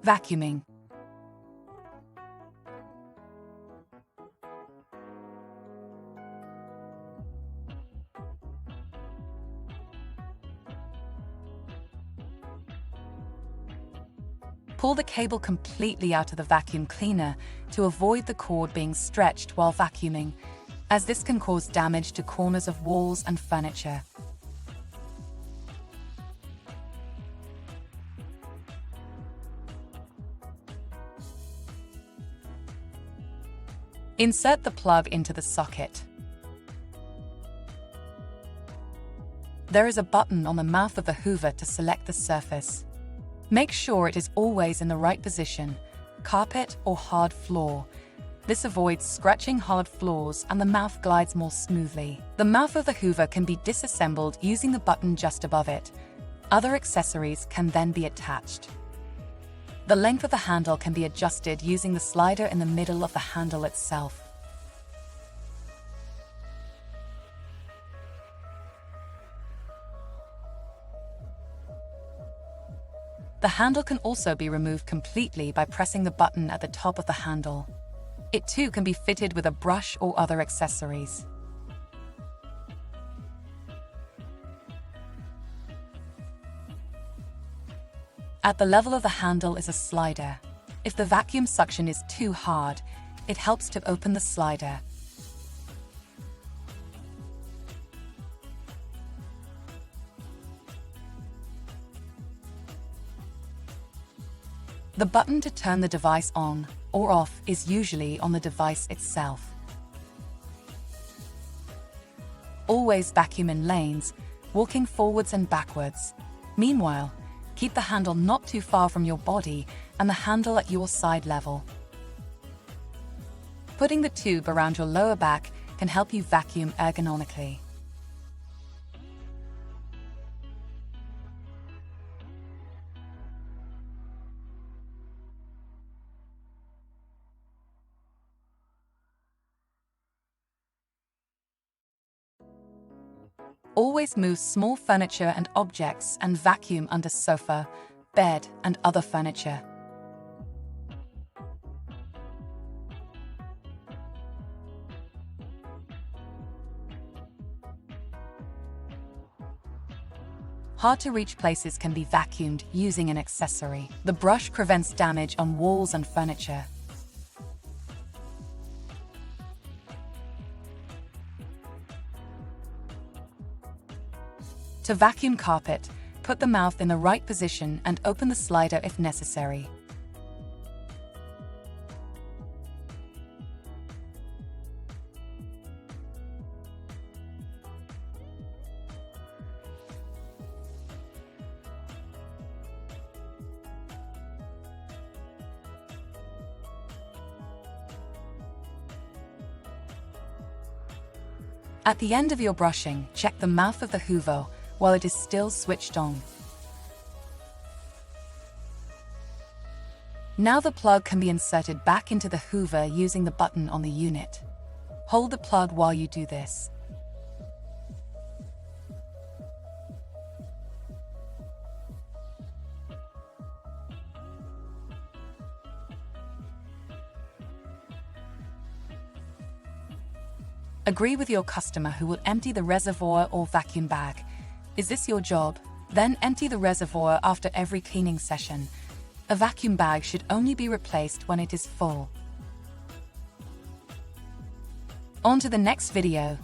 Vacuuming. Pull the cable completely out of the vacuum cleaner to avoid the cord being stretched while vacuuming, as this can cause damage to corners of walls and furniture. Insert the plug into the socket. There is a button on the mouth of the Hoover to select the surface. Make sure it is always in the right position, carpet or hard floor. This avoids scratching hard floors and the mouth glides more smoothly. The mouth of the Hoover can be disassembled using the button just above it. Other accessories can then be attached. The length of the handle can be adjusted using the slider in the middle of the handle itself. The handle can also be removed completely by pressing the button at the top of the handle. It too can be fitted with a brush or other accessories. At the level of the handle is a slider. If the vacuum suction is too hard, it helps to open the slider. The button to turn the device on or off is usually on the device itself. Always vacuum in lanes, walking forwards and backwards. Meanwhile, keep the handle not too far from your body and the handle at your side level. Putting the tube around your lower back can help you vacuum ergonomically. Always move small furniture and objects and vacuum under sofa, bed, and other furniture. Hard-to-reach places can be vacuumed using an accessory. The brush prevents damage on walls and furniture. To vacuum carpet, put the mouth in the right position and open the slider if necessary. At the end of your brushing, check the mouth of the Hoover while it is still switched on. Now the plug can be inserted back into the Hoover using the button on the unit. Hold the plug while you do this. Agree with your customer who will empty the reservoir or vacuum bag. Is this your job? Then empty the reservoir after every cleaning session. A vacuum bag should only be replaced when it is full. On to the next video.